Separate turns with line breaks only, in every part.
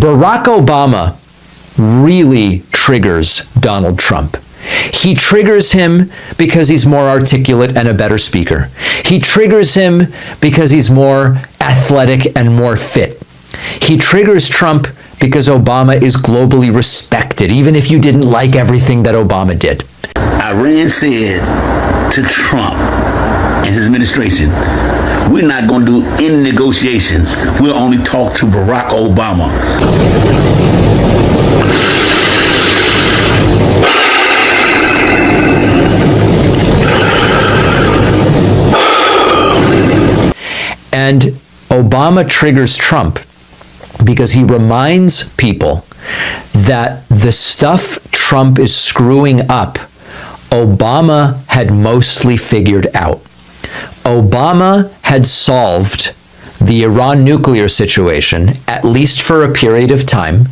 Barack Obama really triggers Donald Trump. He triggers him because he's more articulate and a better speaker. He triggers him because he's more athletic and more fit. He triggers Trump because Obama is globally respected, even if you didn't like everything that Obama did.
Iran said to Trump and his administration, we're not going to do any negotiations. We'll only talk to Barack Obama.
And Obama triggers Trump because he reminds people that the stuff Trump is screwing up, Obama had mostly figured out. Obama had solved the Iran nuclear situation, at least for a period of time,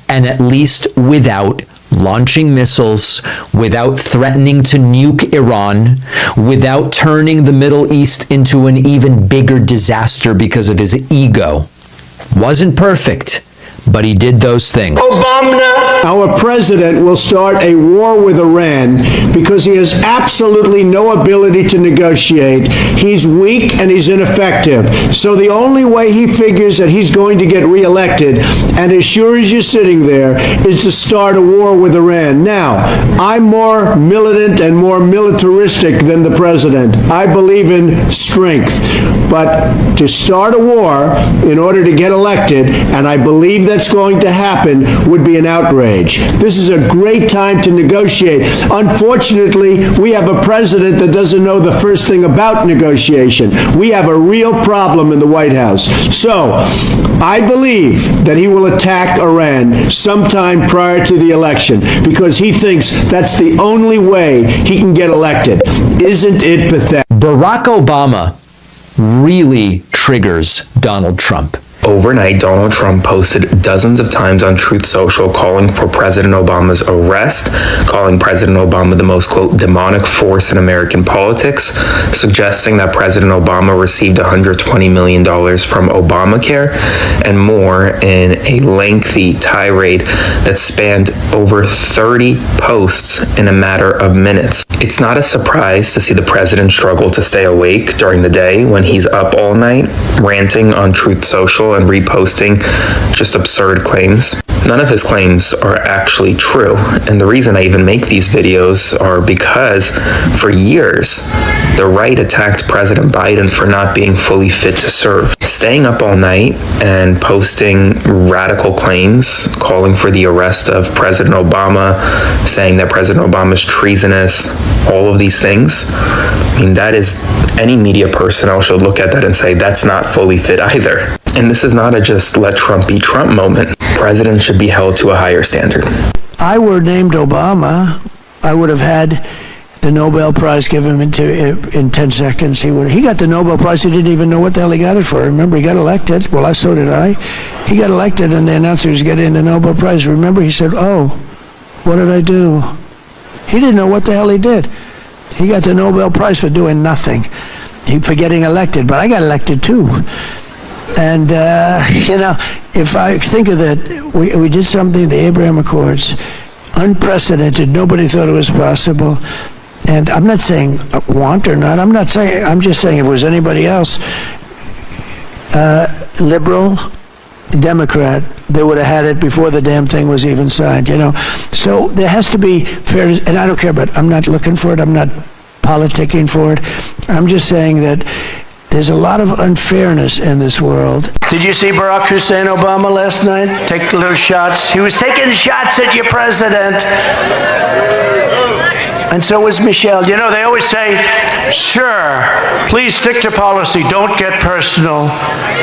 and at least without launching missiles, without threatening to nuke Iran, without turning the Middle East into an even bigger disaster because of his ego. Wasn't perfect, but he did those things.
Our president will start a war with Iran because he has absolutely no ability to negotiate. He's weak and he's ineffective. So the only way he figures that he's going to get reelected, and as sure as you're sitting there, is to start a war with Iran. Now, I'm more militant and more militaristic than the president. I believe in strength. But to start a war in order to get elected, and I believe that's going to happen, would be an outrage. This is a great time to negotiate. Unfortunately, we have a president that doesn't know the first thing about negotiation. We have a real problem in the White House. So, I believe that he will attack Iran sometime prior to the election because he thinks that's the only way he can get elected. Isn't it pathetic?
Barack Obama really triggers Donald Trump.
Overnight, Donald Trump posted dozens of times on Truth Social calling for President Obama's arrest, calling President Obama the most, quote, demonic force in American politics, suggesting that President Obama received $120 million from Obamacare, and more in a lengthy tirade that spanned over 30 posts in a matter of minutes. It's not a surprise to see the president struggle to stay awake during the day when he's up all night, ranting on Truth Social and reposting just absurd claims. None of his claims are actually true, and the reason I even make these videos are because for years, the right attacked President Biden for not being fully fit to serve. Staying up all night and posting radical claims, calling for the arrest of President Obama, saying that President Obama is treasonous, all of these things, I mean, that is, any media personnel should look at that and say that's not fully fit either. And this is not a just let Trump be Trump moment. Presidents should be held to a higher standard.
I were named Obama, I would have had the Nobel Prize given in 10 seconds. He got the Nobel Prize. He didn't even know what the hell he got it for. Remember, he got elected. Well, so did I. He got elected, and they announced he was getting the Nobel Prize. Remember, he said, "Oh, what did I do?" He didn't know what the hell he did. He got the Nobel Prize for doing nothing, for getting elected. But I got elected too. And, if I think of that, we did something, the Abraham Accords, unprecedented. Nobody thought it was possible. And I'm not saying want or not. I'm just saying if it was anybody else, liberal, Democrat, they would have had it before the damn thing was even signed, So there has to be fair, and I don't care, but I'm not looking for it. I'm not politicking for it. I'm just saying that there's a lot of unfairness in this world. Did you see Barack Hussein Obama last night? Take little shots. He was taking shots at your president. And so was Michelle. They always say, sure, please stick to policy, don't get personal.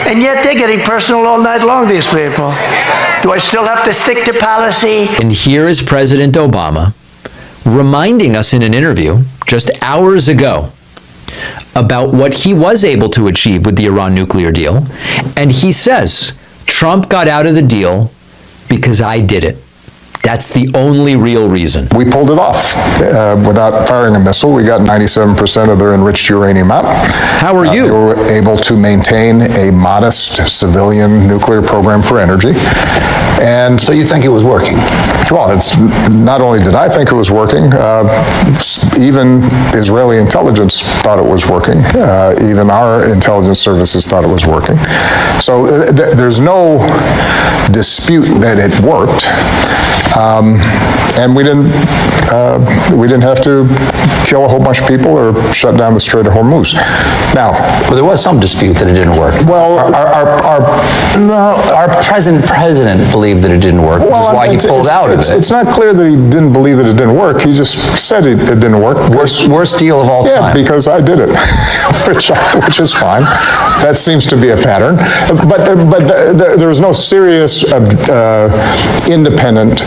And yet they're getting personal all night long, these people. Do I still have to stick to policy?
And here is President Obama reminding us in an interview just hours ago about what he was able to achieve with the Iran nuclear deal. And he says, Trump got out of the deal because I did it. That's the only real reason.
We pulled it off without firing a missile. We got 97% of their enriched uranium out.
How are you?
We were able to maintain a modest civilian nuclear program for energy. And
So you think it was working?
well, it's not only did I think it was working, even Israeli intelligence thought it was working. Even our intelligence services thought it was working. So there's no dispute that it worked, and we didn't have to kill a whole bunch of people or shut down the Strait of Hormuz. Now,
Well, there was some dispute that it didn't work.
Well,
our present president believed that it didn't work, which is why he pulled out of it.
It's not clear that he didn't believe that it didn't work. He just said it didn't work.
Worst deal of all
Yeah,
time.
because I did it, which is fine. That seems to be a pattern. But there was no serious independent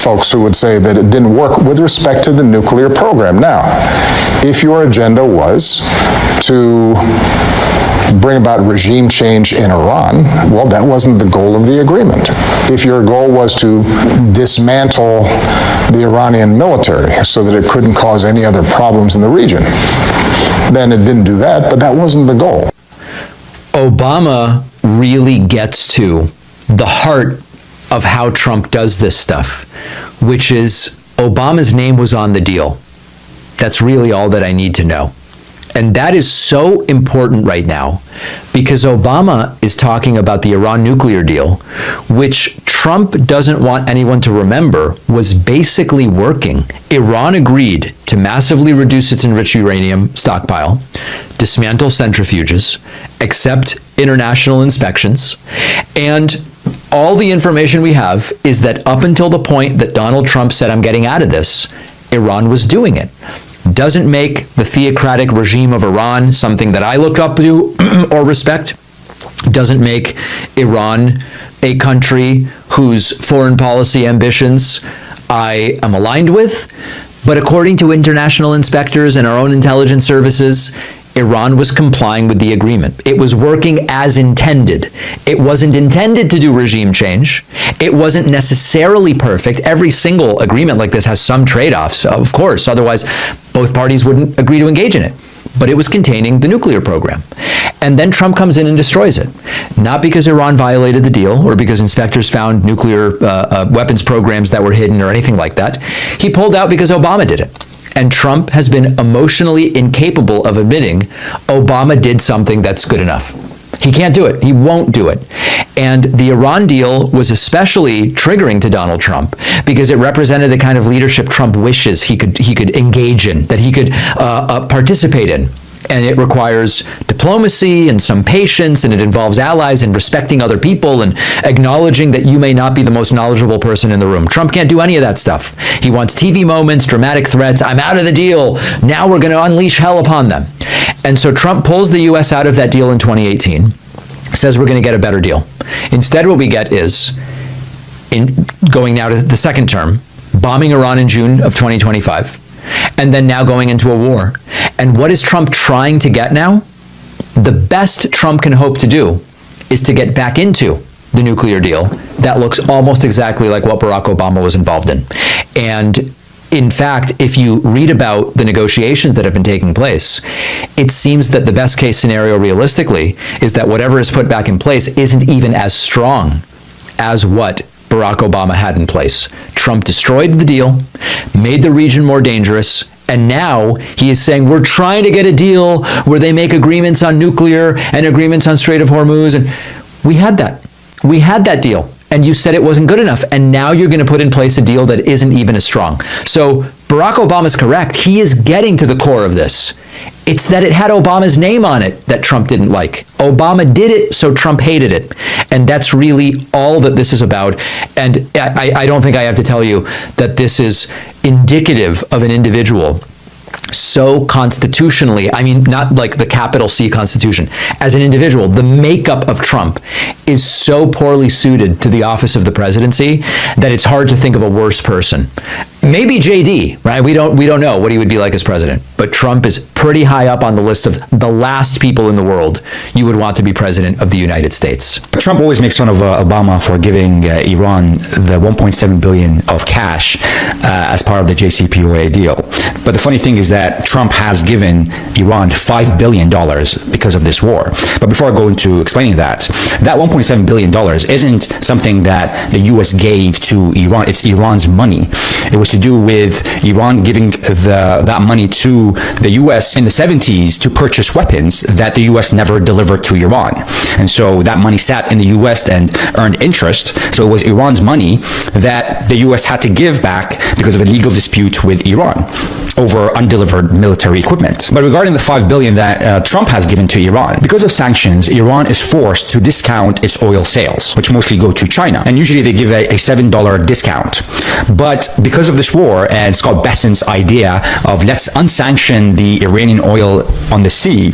folks who would say that it didn't work with respect to the nuclear program. Now, if your agenda was to bring about regime change in Iran, well, that wasn't the goal of the agreement. If your goal was to dismantle the Iranian military so that it couldn't cause any other problems in the region, then it didn't do that, but that wasn't the goal.
Obama really gets to the heart of how Trump does this stuff, which is Obama's name was on the deal. That's really all that I need to know. And that is so important right now because Obama is talking about the Iran nuclear deal, which Trump doesn't want anyone to remember was basically working. Iran agreed to massively reduce its enriched uranium stockpile, dismantle centrifuges, accept international inspections, and all the information we have is that up until the point that Donald Trump said, I'm getting out of this, Iran was doing it. Doesn't make the theocratic regime of Iran something that I look up to or respect. Doesn't make Iran a country whose foreign policy ambitions I am aligned with. But according to international inspectors and our own intelligence services, Iran was complying with the agreement. It was working as intended. It wasn't intended to do regime change. It wasn't necessarily perfect. Every single agreement like this has some trade-offs, of course, otherwise both parties wouldn't agree to engage in it. But it was containing the nuclear program. And then Trump comes in and destroys it. Not because Iran violated the deal or because inspectors found nuclear weapons programs that were hidden or anything like that. He pulled out because Obama did it. And Trump has been emotionally incapable of admitting Obama did something that's good enough. He can't do it. He won't do it. And the Iran deal was especially triggering to Donald Trump because it represented the kind of leadership Trump wishes he could engage in, that he could participate in. And it requires diplomacy and some patience, and it involves allies and respecting other people and acknowledging that you may not be the most knowledgeable person in the room. Trump can't do any of that stuff. He wants TV moments, dramatic threats. I'm out of the deal. Now we're going to unleash hell upon them. And so Trump pulls the U.S. out of that deal in 2018, says we're going to get a better deal. Instead, what we get is, going now to the second term, bombing Iran in June of 2025. And then now going into a war. And what is Trump trying to get now? The best Trump can hope to do is to get back into the nuclear deal that looks almost exactly like what Barack Obama was involved in. And in fact, if you read about the negotiations that have been taking place, it seems that the best case scenario realistically is that whatever is put back in place isn't even as strong as what Barack Obama had in place. Trump destroyed the deal, made the region more dangerous, and now he is saying we're trying to get a deal where they make agreements on nuclear and agreements on Strait of Hormuz. And we had that. We had that deal. And you said it wasn't good enough. And now you're going to put in place a deal that isn't even as strong. So Barack Obama's correct. He is getting to the core of this. It's that it had Obama's name on it that Trump didn't like. Obama did it, so Trump hated it. And that's really all that this is about. And I don't think I have to tell you that this is indicative of an individual so constitutionally, I mean, not like the capital C Constitution, as an individual, the makeup of Trump is so poorly suited to the office of the presidency that it's hard to think of a worse person. Maybe JD, right? We don't know what he would be like as president, but Trump is pretty high up on the list of the last people in the world you would want to be president of the United States.
Trump always makes fun of Obama for giving Iran the $1.7 billion of cash as part of the JCPOA deal. But the funny thing is that Trump has given Iran $5 billion because of this war. But before I go into explaining that $1.7 billion isn't something that the U.S. gave to Iran. It's Iran's money. It was to do with Iran giving that money to the U.S. in the 70s to purchase weapons that the U.S. never delivered to Iran. And so that money sat in the U.S. and earned interest. So it was Iran's money that the U.S. had to give back because of a legal dispute with Iran over undelivered military equipment. But regarding the $5 billion that Trump has given to Iran, because of sanctions, Iran is forced to discount its oil sales, which mostly go to China. And usually they give a $7 discount. But because of this war, and Scott Bessent's idea of let's unsanction the Iranian oil on the sea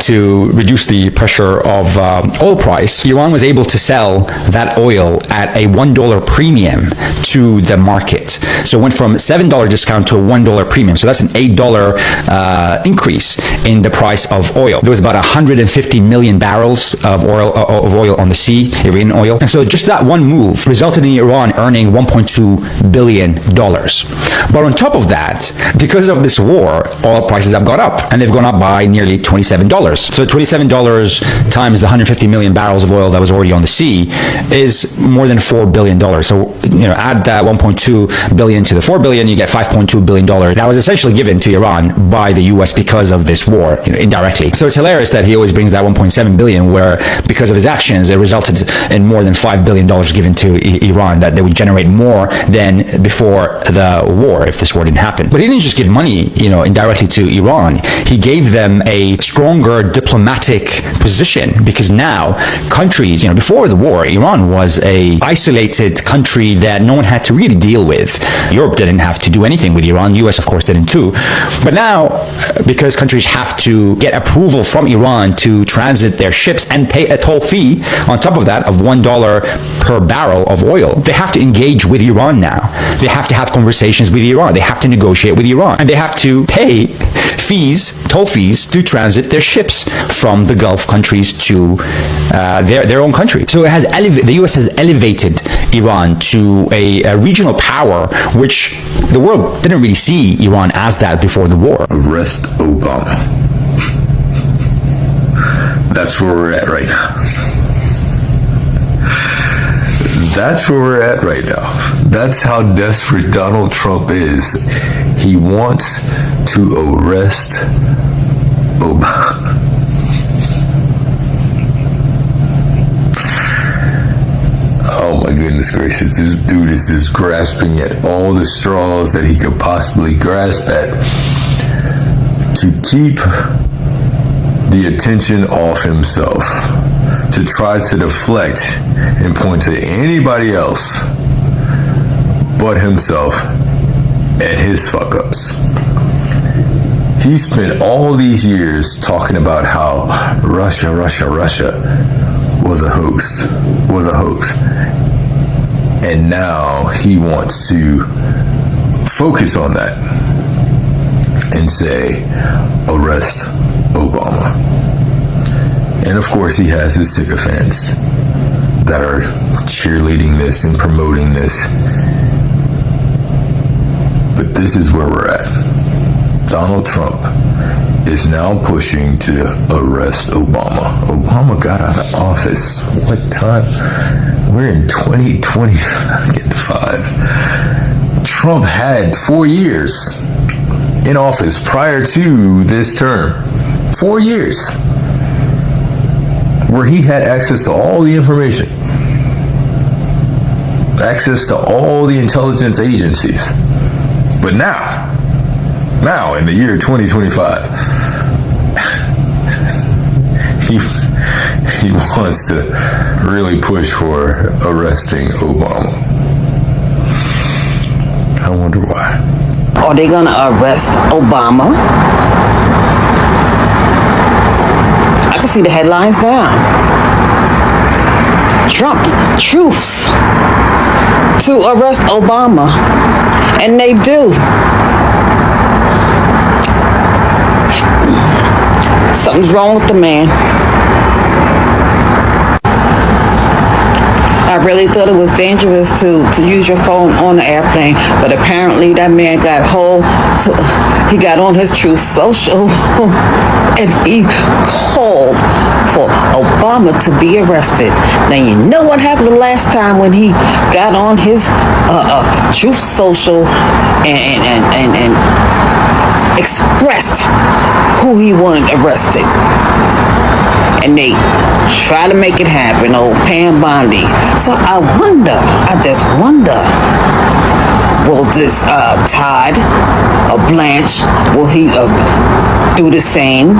to reduce the pressure of oil price, Iran was able to sell that oil at a $1 premium to the market. So it went from $7 discount to a $1 premium. So that's an $8 increase in the price of oil. There was about 150 million barrels of oil on the sea, Iranian oil. And so just that one move resulted in Iran earning $1.2 billion. But on top of that, because of this war, oil prices have gone up, and they've gone up by nearly $27. So $27 times the 150 million barrels of oil that was already on the sea is more than $4 billion. So, add that 1.2 billion to the 4 billion, you get $5.2 billion. That was essentially given to Iran by the U.S. because of this war, indirectly. So it's hilarious that he always brings that 1.7 billion, where because of his actions, it resulted in more than $5 billion given to Iran, that they would generate more than before the war if this war didn't happen. But he didn't just give money, indirectly to Iran. He gave them a stronger diplomatic position, because now countries, before the war, Iran was a isolated country that no one had to really deal with. Europe didn't have to do anything with Iran. US, of course, didn't too. But now, because countries have to get approval from Iran to transit their ships and pay a toll fee on top of that of $1 per barrel of oil, they have to engage with Iran now. They have to have conversations with Iran. They have to negotiate with Iran. And they have to pay toll fees to transit their ships from the Gulf countries to their own country. So the US has elevated Iran to a regional power, which the world didn't really see Iran as that before the war.
Arrest Obama. That's where we're at right now. That's where we're at right now. That's how desperate Donald Trump is. He wants to arrest Obama. Oh my goodness gracious, this dude is just grasping at all the straws that he could possibly grasp at to keep the attention off himself, to try to deflect and point to anybody else but himself and his fuck-ups. He spent all these years talking about how Russia was a hoax. And now he wants to focus on that and say, arrest Obama. And of course he has his sycophants that are cheerleading this and promoting this. But this is where we're at. Donald Trump is now pushing to arrest Obama. Obama got out of office. What time? We're in 2025. Trump had 4 years in office prior to this term. 4 years. Where he had access to all the information. Access to all the intelligence agencies. But now in the year 2025, he wants to really push for arresting Obama. I wonder why.
Are they gonna arrest Obama? I can see the headlines now. Trump, truth. to arrest Obama, and they do. Something's wrong with the man. I really thought it was dangerous to use your phone on the airplane, but apparently that man got he got on his Truth Social and he called for Obama to be arrested. Now you know what happened the last time when he got on his Truth Social and expressed who he wanted arrested. And they try to make it happen, old Pam Bondi. So I just wonder, will this Todd Blanche, will he do the same?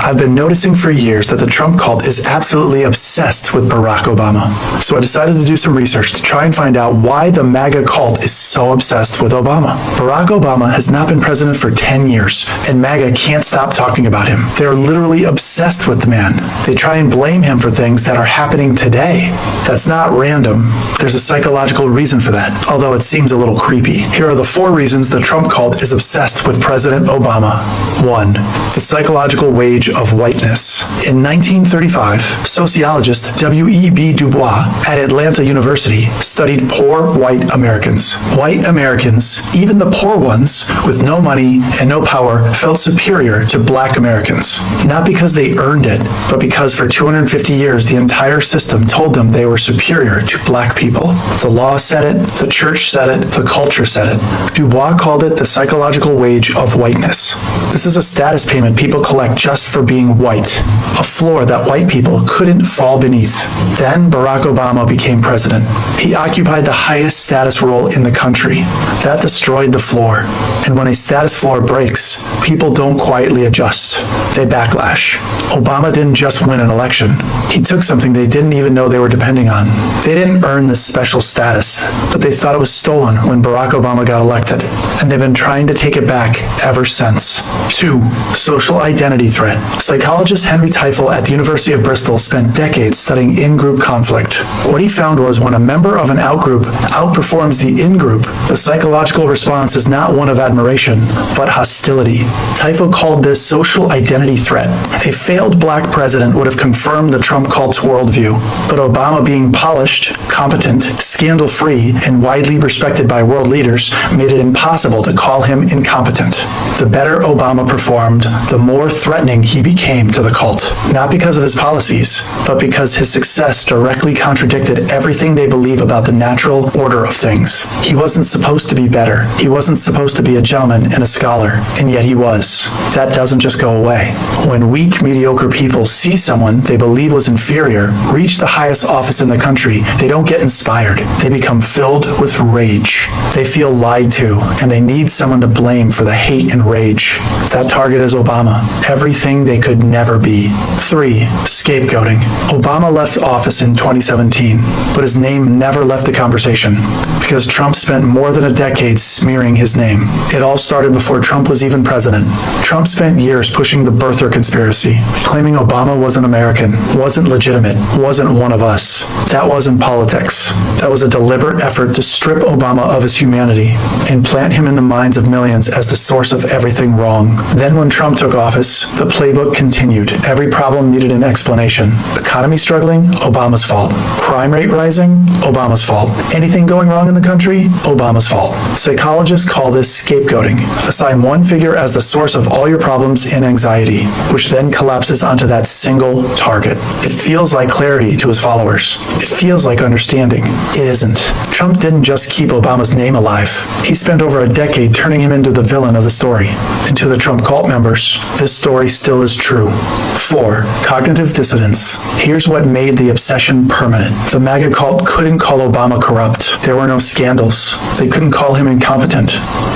I've been noticing for years that the Trump cult is absolutely obsessed with Barack Obama. So I decided to do some research to try and find out why the MAGA cult is so obsessed with Obama. Barack Obama has not been president for 10 years, and MAGA can't stop talking about him. They're literally obsessed with the man. They try and blame him for things that are happening today. That's not random. There's a psychological reason for that, although it seems a little creepy. Here are the 4 reasons the Trump cult is obsessed with President Obama. 1. The psychological wage of whiteness. In 1935, sociologist W.E.B. Du Bois at Atlanta University studied poor white Americans. White Americans, even the poor ones with no money and no power, felt superior to black Americans. Not because they earned it, but because for 250 years the entire system told them they were superior to black people. The law said it, the church said it, the culture said it. Du Bois called it the psychological wage of whiteness. This is a status payment people collect just for being white, a floor that white people couldn't fall beneath. Then Barack Obama became president. He occupied the highest status role in the country. That destroyed the floor. And when a status floor breaks, people don't quietly adjust. They backlash. Obama didn't just win an election. He took something they didn't even know they were depending on. They didn't earn this special status, but they thought it was stolen when Barack Obama got elected. And they've been trying to take it back ever since. 2. Social identity threat. Psychologist Henry Teifel at the University of Bristol spent decades studying in-group conflict. What he found was when a member of an outgroup outperforms the in-group, the psychological response is not one of admiration, but hostility. Teifel called this social identity threat. A failed black president would have confirmed the Trump cult's worldview, but Obama being polished, competent, scandal-free, and widely respected by world leaders made it impossible to call him incompetent. The better Obama performed, the more threatening he became to the cult. Not because of his policies, but because his success directly contradicted everything they believe about the natural order of things. He wasn't supposed to be better. He wasn't supposed to be a gentleman and a scholar, and yet he was. That doesn't just go away. When weak, mediocre people see someone they believe was inferior reach the highest office in the country, they don't get inspired. They become filled with rage. They feel lied to, and they need someone to blame for the hate and rage. That target is Obama. Everything they could never be. 3. Scapegoating. Obama left office in 2017, but his name never left the conversation because Trump spent more than a decade smearing his name. It all started before Trump was even president. Trump spent years pushing the birther conspiracy, claiming Obama wasn't American, wasn't legitimate, wasn't one of us. That wasn't politics. That was a deliberate effort to strip Obama of his humanity and plant him in the minds of millions as the source of everything wrong. Then when Trump took office, the playbook continued. Every problem needed an explanation. Economy struggling? Obama's fault. Crime rate rising? Obama's fault. Anything going wrong in the country? Obama's fault. Psychologists call this scapegoating. Assign one figure as the source of all your problems and anxiety, which then collapses onto that single target. It feels like clarity to his followers. It feels like understanding. It isn't. Trump didn't just keep Obama's name alive. He spent over a decade turning him into the villain of the story. And to the Trump cult members, this story still is true. 4. Cognitive dissonance. Here's what made the obsession permanent. The MAGA cult couldn't call Obama corrupt. There were no scandals. They couldn't call him incompetent.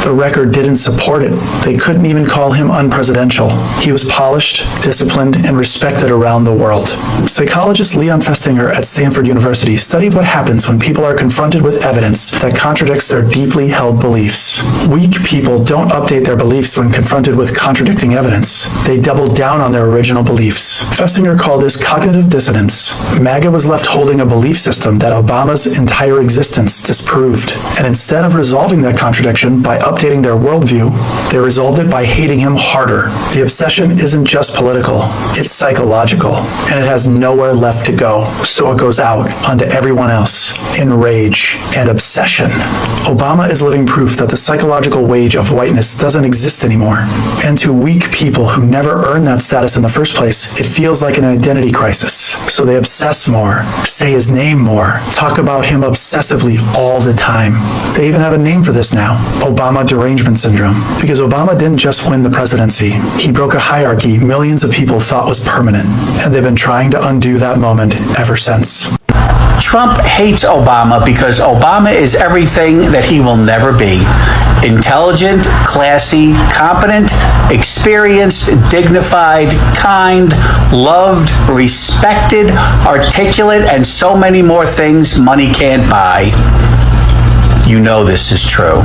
The record didn't support it. They couldn't even call him unpresidential. He was polished, disciplined, and respected around the world. Psychologist Leon Festinger at Stanford University studied what happens when people are confronted with evidence that contradicts their deeply held beliefs. Weak people don't update their beliefs when confronted with contradicting evidence. They double down on their original beliefs. Festinger called this cognitive dissonance. MAGA was left holding a belief system that Obama's entire existence disproved. And instead of resolving that contradiction by updating their worldview, they resolved it by hating him harder. The obsession isn't just political, it's psychological, and it has nowhere left to go. So it goes out onto everyone else in rage and obsession. Obama is living proof that the psychological wage of whiteness doesn't exist anymore. And to weak people who never earned that status in the first place, it feels like an identity crisis. So they obsess more, say his name more, talk about him obsessively all the time. They even have a name for this now, Obama derangement syndrome. Because Obama didn't just win the presidency, he broke a hierarchy millions of people thought was permanent. And they've been trying to undo that moment ever since.
Trump hates Obama because Obama is everything that he will never be. Intelligent, classy, competent, experienced, dignified, kind, loved, respected, articulate, and so many more things money can't buy. You know this is true.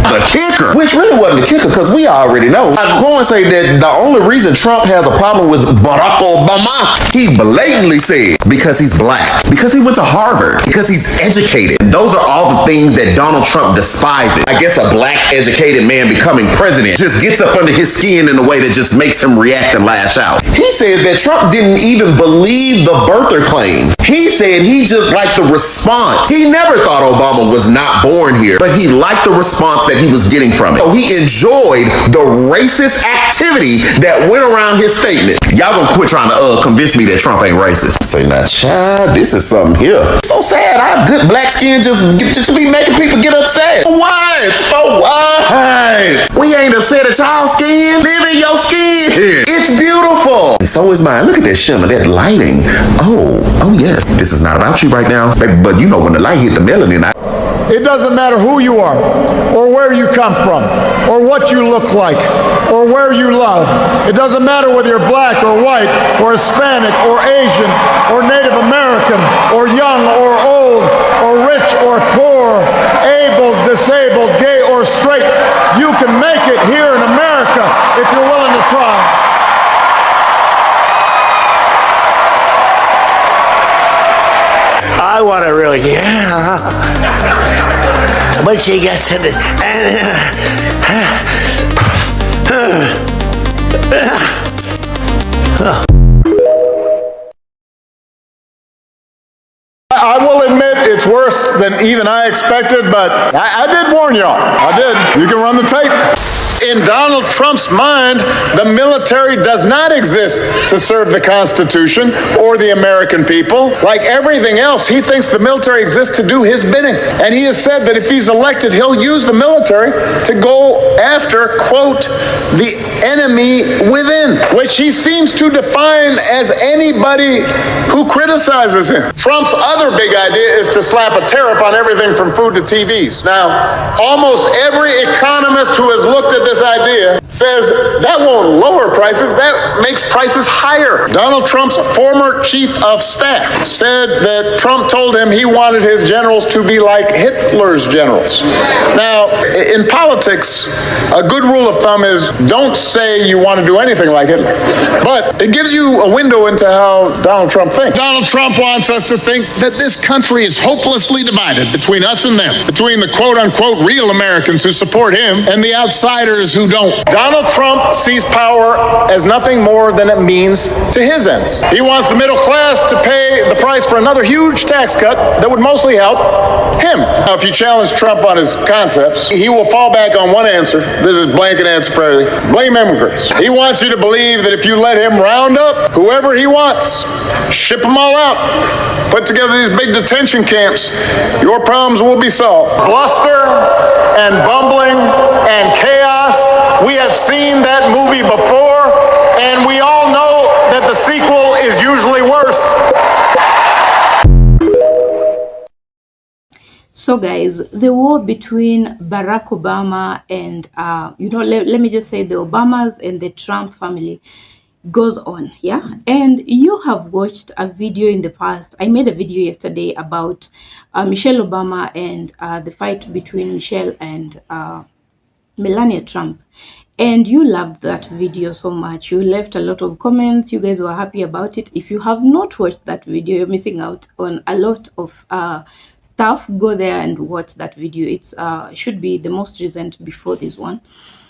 The kicker, which really wasn't the kicker because we already know. I go and say that the only reason Trump has a problem with Barack Obama, he blatantly said because he's black, because he went to Harvard, because he's educated. Those are all the things that Donald Trump despises. I guess a black educated man becoming president just gets up under his skin in a way that just makes him react and lash out. He says that Trump didn't even believe the birther claims. He said he just liked the response. He never thought Obama was not born here, but he liked the response that he was getting from it. So he enjoyed the racist activity that went around his statement. Y'all gonna quit trying to convince me that Trump ain't racist. Say, now, child, this is something here. So sad. Our good black skin just be making people get upset. For what? For what? We ain't upset at y'all skin. Live in your skin. It's beautiful. And so is mine. Look at that shimmer, that lighting. Oh yes. This is not about you right now, but you know when the light hit the melanin.
It doesn't matter who you are, or where you come from, or what you look like, or where you love. It doesn't matter whether you're black or white, or Hispanic, or Asian, or Native American, or young or old, or rich or poor, able, disabled, gay or straight. You can make it here in America if you're willing to try.
I want to really, when she gets in it,
I will admit it's worse than even I expected, but I did warn y'all. I did. You can run the tape. In Donald Trump's mind, the military does not exist to serve the Constitution or the American people. Like everything else, he thinks the military exists to do his bidding. And he has said that if he's elected, he'll use the military to go after, quote, the enemy within, which he seems to define as anybody who criticizes him. Trump's other big idea is to slap a tariff on everything from food to TVs. Now, almost every economist who has looked at this idea says that won't lower prices, that makes prices higher. Donald Trump's former chief of staff said that Trump told him he wanted his generals to be like Hitler's generals. Now, in politics, a good rule of thumb is don't say you want to do anything like Hitler. But it gives you a window into how Donald Trump thinks. Donald Trump wants us to think that this country is hopelessly divided between us and them, between the quote-unquote real Americans who support him and the outsiders who don't. Donald Trump sees power as nothing more than it means to his ends. He wants the middle class to pay the price for another huge tax cut that would mostly help him. Now, if you challenge Trump on his concepts, he will fall back on one answer. This is blanket answer for everything. Blame immigrants. He wants you to believe that if you let him round up whoever he wants, ship them all out, put together these big detention camps, your problems will be solved. Bluster and bumbling and chaos. We have seen that movie before, and we all know that the sequel is usually worse.
So guys, the war between Barack Obama and, let me just say the Obamas and the Trump family goes on, yeah? And you have watched a video in the past. I made a video yesterday about Michelle Obama and the fight between Michelle and Melania Trump. and you loved that video so much. You left a lot of comments. You guys were happy about it. If you have not watched that video, you're missing out on a lot of stuff. Go there and watch that video. It's should be the most recent before this one,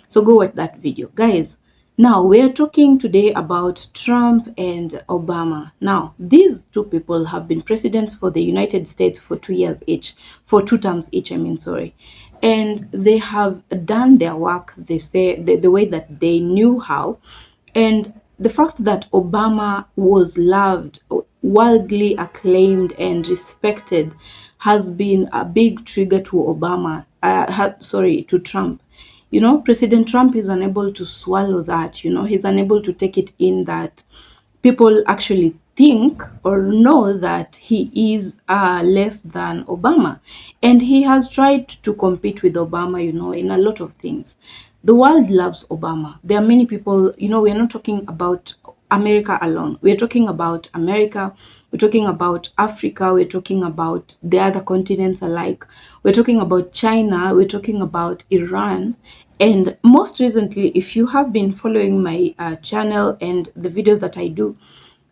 so go watch that video, guys. Now we're talking today about Trump and Obama. Now these two people have been presidents for the United States for 2 years each, for 2 terms each, I mean, sorry. And they have done their work, they say, the way that they knew how. And the fact that Obama was loved, worldly acclaimed and respected has been a big trigger to Obama, to Trump. You know, President Trump is unable to swallow that. You know, he's unable to take it in that people actually think or know that he is less than Obama. And he has tried to compete with Obama, you know, in a lot of things. The world loves Obama. There are many people, you know, we're not talking about America alone. We're talking about America, we're talking about Africa, we're talking about the other continents alike. We're talking about China, we're talking about Iran. And most recently, if you have been following my channel and the videos that I do,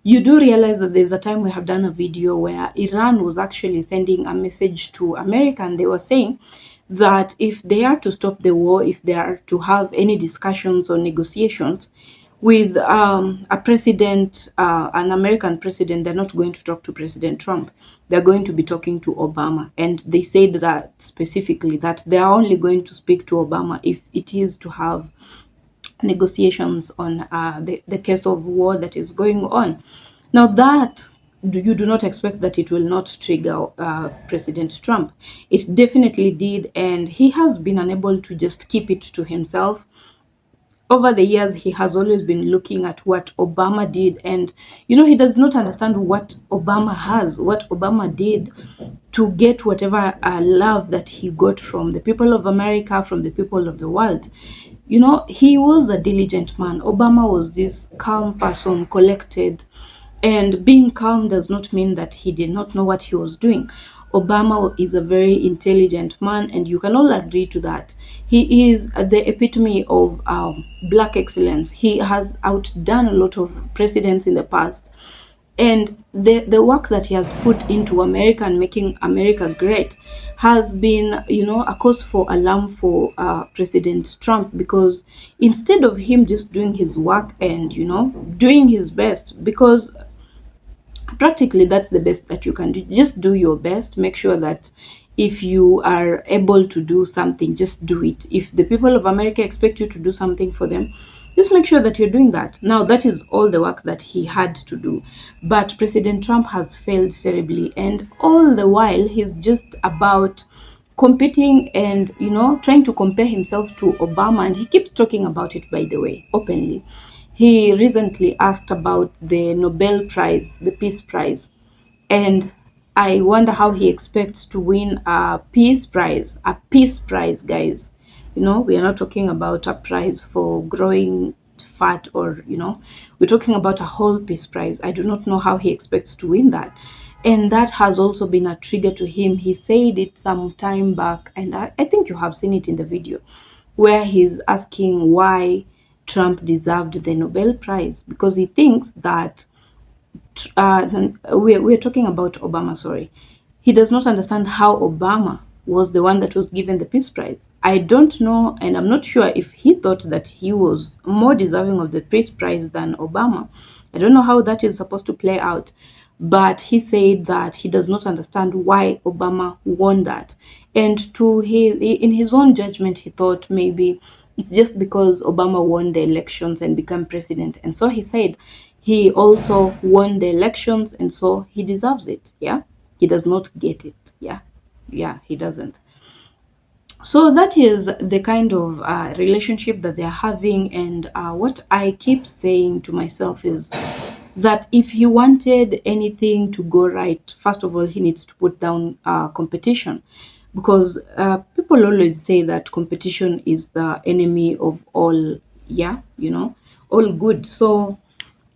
you do realize that there's a time we have done a video where Iran was actually sending a message to America, and they were saying that if they are to stop the war, if they are to have any discussions or negotiations with a president, an American president, they're not going to talk to President Trump. They're going to be talking to Obama. And they said that specifically, that they are only going to speak to Obama if it is to have negotiations on the case of war that is going on. Now that you do not expect that it will not trigger President Trump. It definitely did, and he has been unable to just keep it to himself. Over the years, he has always been looking at what Obama did, and you know, he does not understand what Obama has, what Obama did to get whatever love that he got from the people of America, from the people of the world. You know, he was a diligent man. Obama was this calm person, collected, and being calm does not mean that he did not know what he was doing. Obama is a very intelligent man, and you can all agree to that. He is the epitome of black excellence. He has outdone a lot of presidents in the past. And the work that he has put into America and making America great has been, you know, a cause for alarm for President Trump, because instead of him just doing his work and, you know, doing his best, because practically that's the best that you can do, just do your best. Make sure that if you are able to do something, just do it. If the people of America expect you to do something for them, just make sure that you're doing that. Now, that is all the work that he had to do. But President Trump has failed terribly. And all the while, he's just about competing and, you know, trying to compare himself to Obama. And he keeps talking about it, by the way, openly. He recently asked about the Nobel Prize, the Peace Prize. And I wonder how he expects to win a peace prize, guys. You know, we are not talking about a prize for growing fat or, you know, we're talking about a whole peace prize. I do not know how he expects to win that. And that has also been a trigger to him. He said it some time back, and I think you have seen it in the video, where he's asking why Trump deserved the Nobel Prize, because he thinks that we're talking about Obama, sorry. He does not understand how Obama was the one that was given the Peace Prize. I don't know, and I'm not sure if he thought that he was more deserving of the Peace Prize than Obama. I don't know how that is supposed to play out, but he said that he does not understand why Obama won that. And in his own judgment, he thought maybe it's just because Obama won the elections and became president. And so he said he also won the elections, and so he deserves it. Yeah, he does not get it. Yeah, he doesn't. So that is the kind of relationship that they're having. And what I keep saying to myself is that if he wanted anything to go right, first of all, he needs to put down competition, because people always say that competition is the enemy of all, yeah, you know, all good. So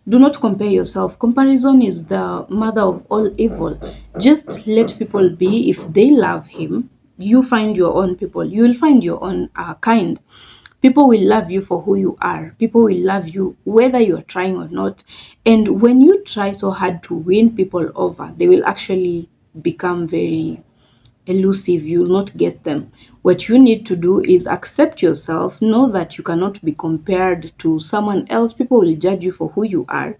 do not compare yourself. Comparison is the mother of all evil. Just let people be. If they love him, you find your own people. You will find your own kind. People will love you for who you are. People will love you whether you are trying or not. And when you try so hard to win people over, they will actually become very elusive. You will not get them. What you need to do is accept yourself, know that you cannot be compared to someone else. People will judge you for who you are,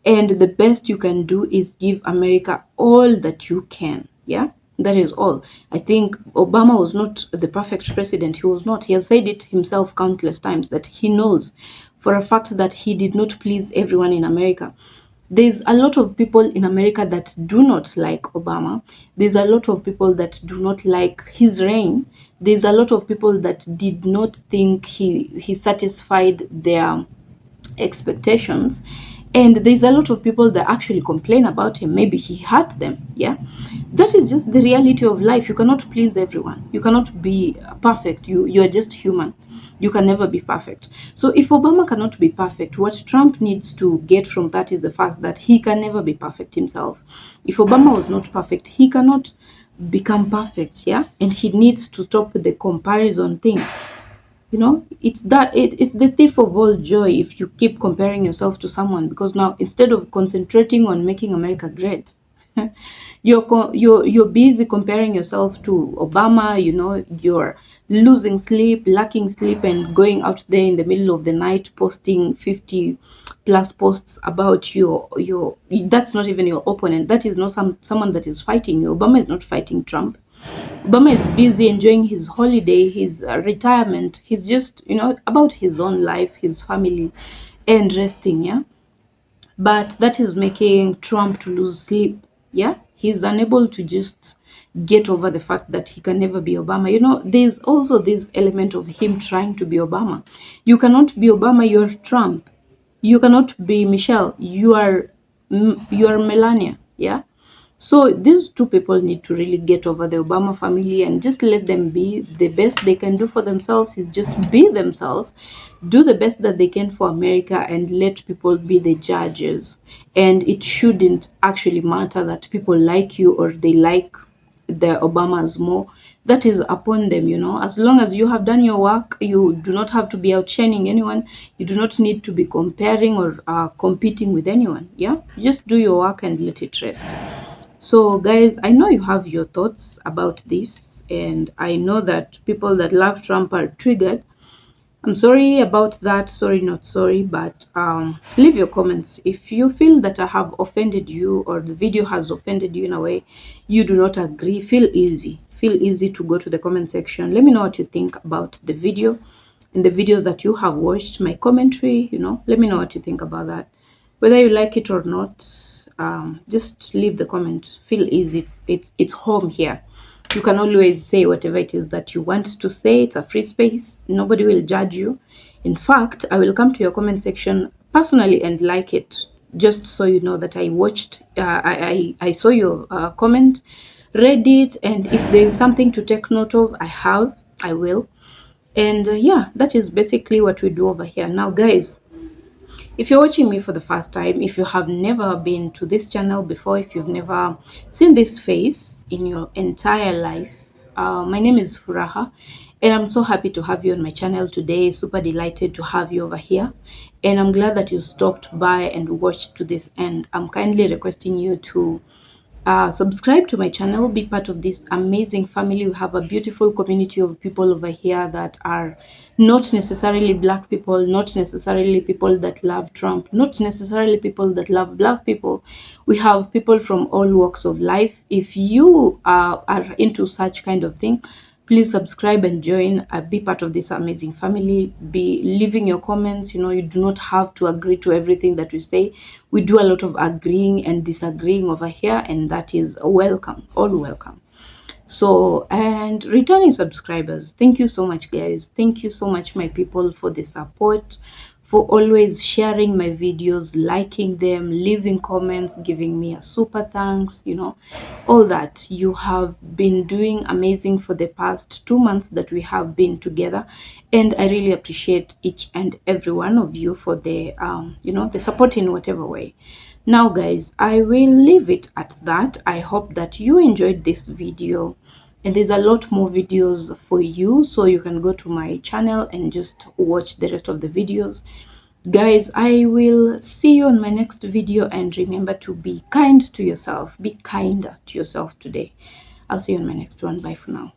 and the best you can do is give America all that you can. Yeah, that is all. I think Obama was not the perfect president. He was not. He has said it himself countless times that he knows for a fact that he did not please everyone in America. There's a lot of people in America that do not like Obama. There's a lot of people that do not like his reign. There's a lot of people that did not think he satisfied their expectations. And there's a lot of people that actually complain about him. Maybe he hurt them. Yeah, that is just the reality of life. You cannot please everyone. You cannot be perfect. You are just human. You can never be perfect. So if Obama cannot be perfect, what Trump needs to get from that is the fact that he can never be perfect himself. If Obama was not perfect, he cannot become perfect. Yeah, and he needs to stop the comparison thing. You know, it's the thief of all joy if you keep comparing yourself to someone, because now instead of concentrating on making America great, you're busy comparing yourself to Obama. You know, you're losing sleep, lacking sleep, and going out there in the middle of the night posting 50 plus posts about your that's not even your opponent. That is not someone that is fighting you. Obama is not fighting Trump. Obama is busy enjoying his holiday, his retirement. He's just, you know, about his own life, his family, and resting. Yeah, but that is making Trump to lose sleep. Yeah, he's unable to just get over the fact that he can never be Obama. You know, there's also this element of him trying to be Obama. You cannot be Obama, you're Trump. You cannot be Michelle, you are Melania. Yeah, so these two people need to really get over the Obama family and just let them be. The best they can do for themselves is just be themselves, do the best that they can for America, and let people be the judges. And it shouldn't actually matter that people like you or they like the Obamas more. That is upon them, you know. As long as you have done your work, you do not have to be outshining anyone. You do not need to be comparing or competing with anyone. Yeah, just do your work and let it rest. So guys, I know you have your thoughts about this, and I know that people that love Trump are triggered. I'm sorry about that. Sorry, not sorry, but leave your comments. If you feel that I have offended you or the video has offended you in a way you do not agree, feel easy to go to the comment section. Let me know what you think about the video and the videos that you have watched, my commentary. You know, let me know what you think about that, whether you like it or not. Just leave the comment. Feel easy. It's home here. You can always say whatever it is that you want to say. It's a free space. Nobody will judge you. In fact, I will come to your comment section personally and like it, just so you know that I watched, I saw your comment, read it, and if there is something to take note of, I will. And yeah, that is basically what we do over here. Now guys, if you're watching me for the first time, if you have never been to this channel before, if you've never seen this face in your entire life, my name is Furaha, and I'm so happy to have you on my channel today. Super delighted to have you over here, and I'm glad that you stopped by and watched to this end. I'm kindly requesting you to subscribe to my channel, be part of this amazing family. We have a beautiful community of people over here that are not necessarily black people, not necessarily people that love Trump, not necessarily people that love black people. We have people from all walks of life. If you are into such kind of thing, please subscribe and join, be part of this amazing family. Be leaving your comments. You know, you do not have to agree to everything that we say. We do a lot of agreeing and disagreeing over here, and that is welcome, all welcome. So, and returning subscribers, thank you so much guys. Thank you so much my people for the support, for always sharing my videos, liking them, leaving comments, giving me a super thanks, you know, all that. You have been doing amazing for the past 2 months that we have been together, and I really appreciate each and every one of you for the you know, the support in whatever way. Now guys, I will leave it at that. I hope that you enjoyed this video, and there's a lot more videos for you, so you can go to my channel and just watch the rest of the videos. Guys, I will see you on my next video, and remember to be kind to yourself. Be kinder to yourself today. I'll see you on my next one. Bye for now.